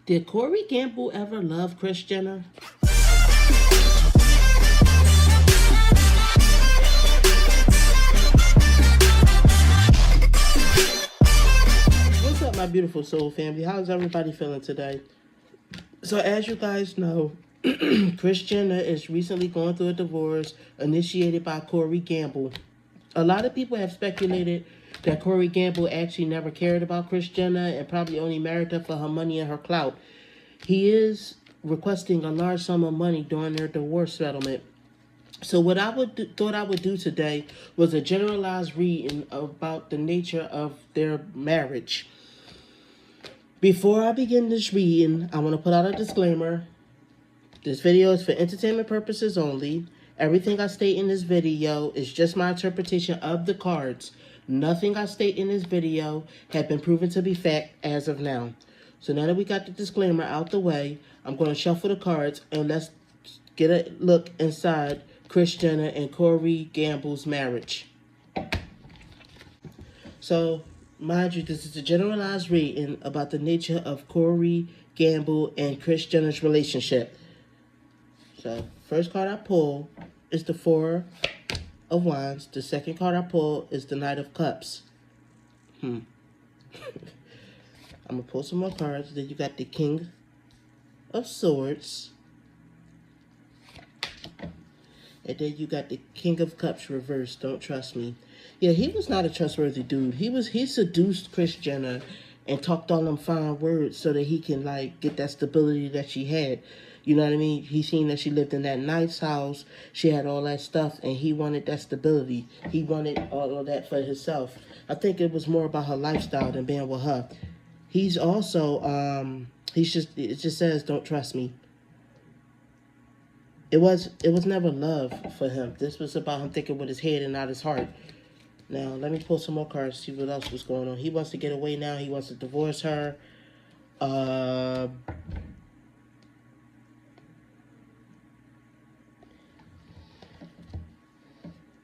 Did Corey Gamble ever love Kris Jenner? What's up, my beautiful soul family? How's everybody feeling today? So as you guys know, Kris Jenner is recently going through a divorce initiated by Corey Gamble. A lot of people have speculated that Corey Gamble actually never cared about Kris Jenner and probably only married her for her money and her clout. He is requesting a large sum of money during their divorce settlement. So what I thought I would do today was a generalized reading about the nature of their marriage. Before I begin this reading, I want to put out a disclaimer. This video is for entertainment purposes only. Everything I state in this video is just my interpretation of the cards. Nothing I state in this video has been proven to be fact as of now. So now that we got the disclaimer out the way, I'm going to shuffle the cards and let's get a look inside Kris Jenner and Corey Gamble's marriage. So, mind you, this is a generalized reading about the nature of Corey Gamble and Kris Jenner's relationship. So, first card I pull is the Four of Wands. The second card I pull is the Knight of Cups. I'm going to pull some more cards. Then you got the King of Swords. And then you got the King of Cups reversed. Don't trust me. Yeah, he was not a trustworthy dude. He seduced Kris Jenner and talked all them fine words so that he can, like, get that stability that she had. You know what I mean? He seen that she lived in that nice house. She had all that stuff, and he wanted that stability. He wanted all of that for himself. I think it was more about her lifestyle than being with her. He's also, it just says, don't trust me. It was never love for him. This was about him thinking with his head and not his heart. Now, let me pull some more cards, see what else was going on. He wants to get away now. He wants to divorce her.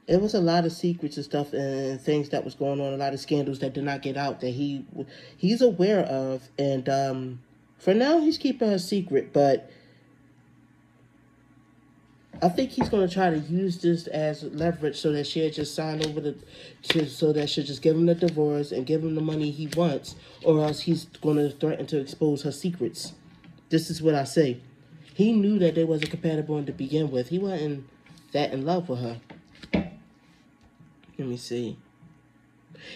It was a lot of secrets and stuff and things that was going on, a lot of scandals that did not get out that he's aware of. And for now, he's keeping her secret, but I think he's going to try to use this as leverage so that she'll just sign over so that she'll just give him the divorce and give him the money he wants, or else he's going to threaten to expose her secrets. This is what I say. He knew that they wasn't compatible to begin with. He wasn't that in love with her. Let me see.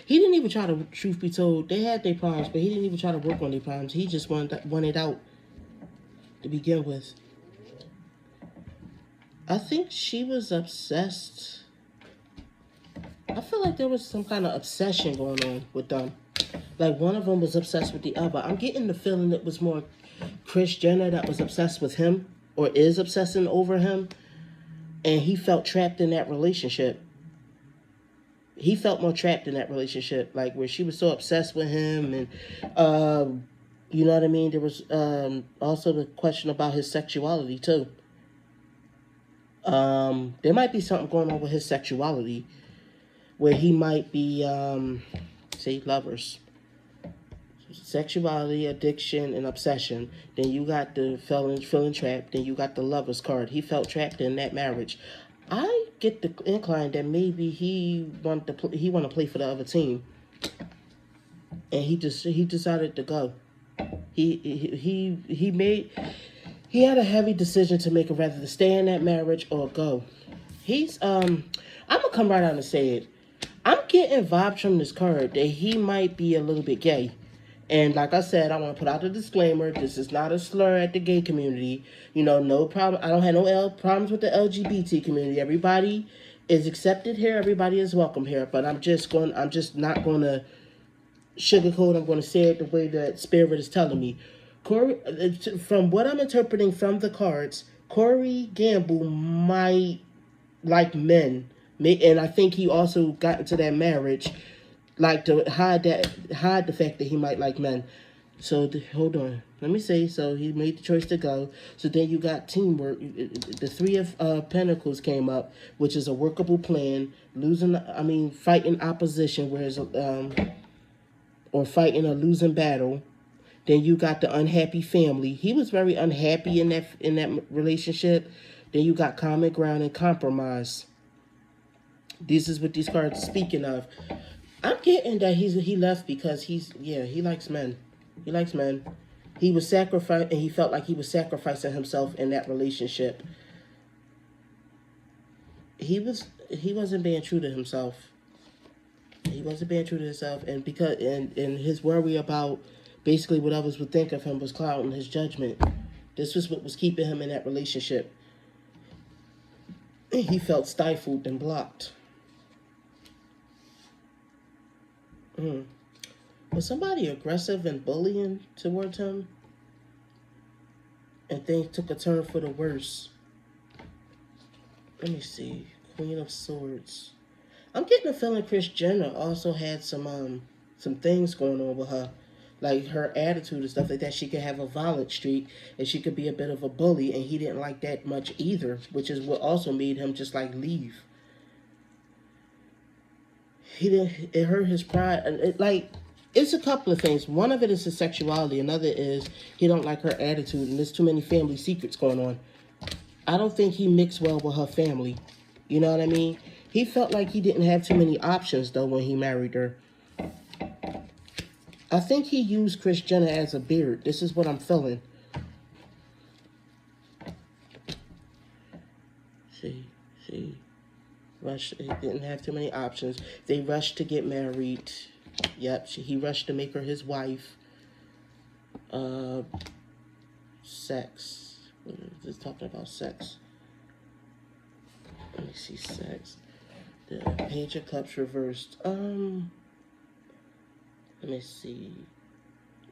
He didn't even try to, truth be told, they had their problems, but he didn't even try to work on their problems. He just wanted out to begin with. I think she was obsessed. I feel like there was some kind of obsession going on with them. Like one of them was obsessed with the other. I'm getting the feeling it was more Kris Jenner that was obsessed with him or is obsessing over him. And he felt trapped in that relationship. He felt more trapped in that relationship. Like where she was so obsessed with him and, you know what I mean? There was also the question about his sexuality too. There might be something going on with his sexuality where he might be, say, lovers. Sexuality, addiction, and obsession. Then you got the feeling trapped. Then you got the lovers card. He felt trapped in that marriage. I get the incline that maybe he want to play for the other team, and he decided to go. He had a heavy decision to make, whether to stay in that marriage or go. I'm gonna come right out and say it. I'm getting vibes from this card that he might be a little bit gay. And like I said, I want to put out a disclaimer. This is not a slur at the gay community. You know, no problem. I don't have no problems with the LGBT community. Everybody is accepted here. Everybody is welcome here. But I'm just not going to sugarcoat. I'm going to say it the way that Spirit is telling me. From what I'm interpreting from the cards, Corey Gamble might like men. And I think he also got into that marriage like to hide the fact that he might like men. So hold on, let me see. So he made the choice to go. So then you got teamwork. The Three of Pentacles came up, which is a workable plan. Fighting opposition, or fighting a losing battle. Then you got the unhappy family. He was very unhappy in that relationship. Then you got common ground and compromise. This is what these cards are speaking of. I'm getting that he left because he likes men. He likes men. He was sacrificed, and he felt like he was sacrificing himself in that relationship. He wasn't being true to himself. He wasn't being true to himself, and his worry about basically what others would think of him was clouding his judgment. This was what was keeping him in that relationship. He felt stifled and blocked. Was somebody aggressive and bullying towards him? And things took a turn for the worse. Let me see. Queen of Swords. I'm getting a feeling Kris Jenner also had some things going on with her. Like her attitude and stuff like that. She could have a violent streak and she could be a bit of a bully, and he didn't like that much either, which is what also made him just like leave. It hurt his pride, and it's a couple of things. One of it is his sexuality. Another is he don't like her attitude, and there's too many family secrets going on. I don't think he mixed well with her family. You know what I mean? He felt like he didn't have too many options, though, when he married her. I think he used Kris Jenner as a beard. This is what I'm feeling. See. Rushed. He didn't have too many options. They rushed to get married. Yep, he rushed to make her his wife. Sex. Just talking about sex. Let me see, sex. The Page of Cups reversed. Let me see.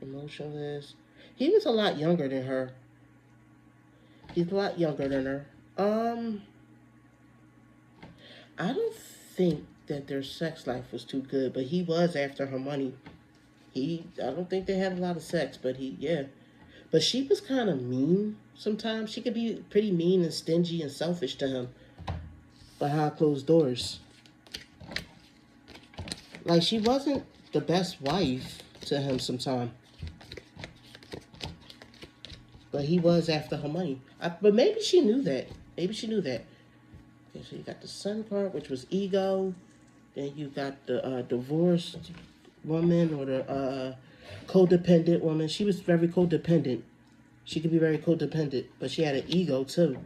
Emotionless. He was a lot younger than her. He's a lot younger than her. I don't think that their sex life was too good, but he was after her money. I don't think they had a lot of sex, but But she was kind of mean sometimes. She could be pretty mean and stingy and selfish to him behind closed doors. Like, she wasn't the best wife to him sometimes. But he was after her money. But maybe she knew that. Okay, so you got the Sun card, which was ego. Then you got the divorced woman, or the codependent woman. She was very codependent. She could be very codependent, but she had an ego too.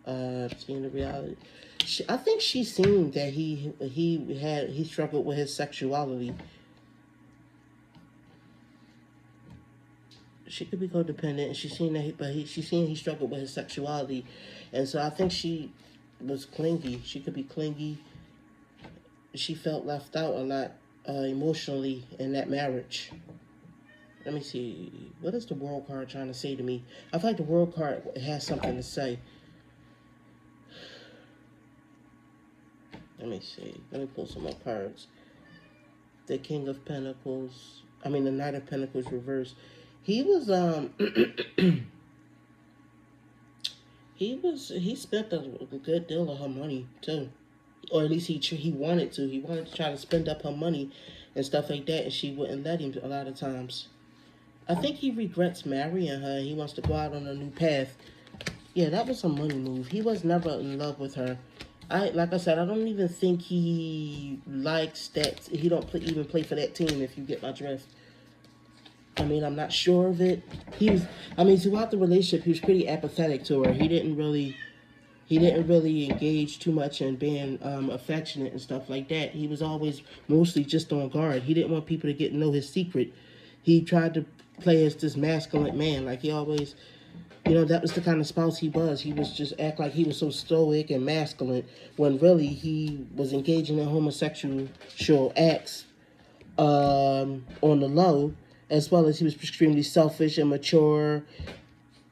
Seeing the reality. I think she's seen that he struggled with his sexuality. She could be codependent, and she's seen that she's seen he struggled with his sexuality, and so I think she was clingy. She could be clingy. She felt left out a lot emotionally in that marriage. Let me see. What is the World card trying to say to me? I feel like the World card has something to say. Let me see. Let me pull some more cards. The King of Pentacles. The Knight of Pentacles reversed. He was he spent a good deal of her money too, or at least he wanted to. He wanted to try to spend up her money and stuff like that, and she wouldn't let him a lot of times. I think he regrets marrying her. He wants to go out on a new path. Yeah, that was a money move. He was never in love with her. Like I said, I don't even think he likes that. He don't even play for that team, if you get my drift. I'm not sure of it. Throughout the relationship, he was pretty apathetic to her. He didn't really engage too much in being affectionate and stuff like that. He was always mostly just on guard. He didn't want people to get to know his secret. He tried to play as this masculine man. Like, he always, that was the kind of spouse he was. He was just act like he was so stoic and masculine, when really he was engaging in homosexual acts on the low, as well as he was extremely selfish and mature,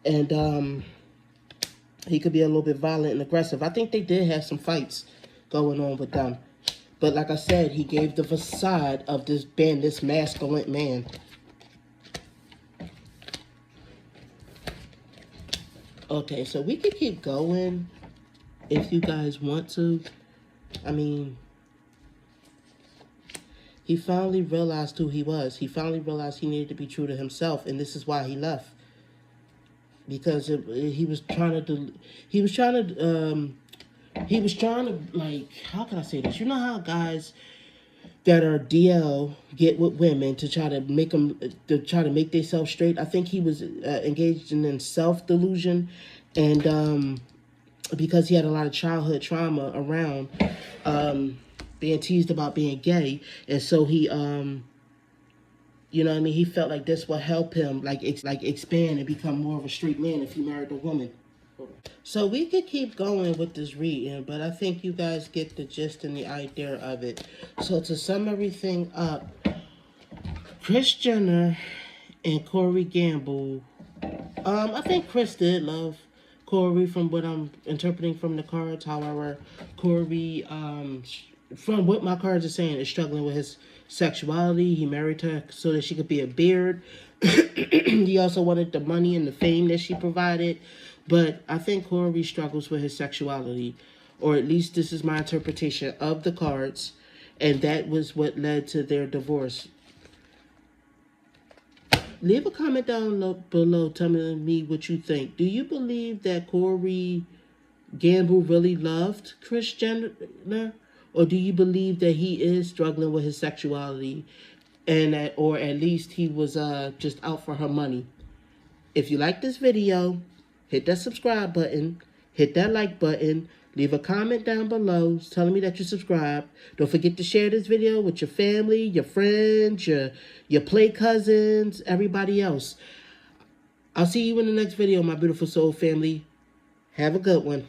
and he could be a little bit violent and aggressive. I think they did have some fights going on with them. But like I said, he gave the facade of this masculine man. Okay, so we could keep going if you guys want to. he finally realized who he was. He finally realized he needed to be true to himself, and this is why he left. Because he was trying to, like, how can I say this? You know how guys that are DL get with women to try to make themselves straight. I think he was engaged in self delusion, and because he had a lot of childhood trauma around being teased about being gay, and so he you know what I mean, he felt like this would help him like expand and become more of a straight man if he married a woman. So we could keep going with this reading, but I think you guys get the gist and the idea of it. So to sum everything up, Kris Jenner and Corey Gamble, I think Kris did love Corey from what I'm interpreting from the cards. However, Corey, from what my cards are saying, is struggling with his sexuality. He married her so that she could be a beard. He also wanted the money and the fame that she provided. But I think Corey struggles with his sexuality, or at least this is my interpretation of the cards, and that was what led to their divorce. Leave a comment down below telling me what you think. Do you believe that Corey Gamble really loved Kris Jenner? Or do you believe that he is struggling with his sexuality, and or at least he was just out for her money? If you like this video, hit that subscribe button, hit that like button, leave a comment down below telling me that you subscribed. Don't forget to share this video with your family, your friends, your play cousins, everybody else. I'll see you in the next video, my beautiful soul family. Have a good one.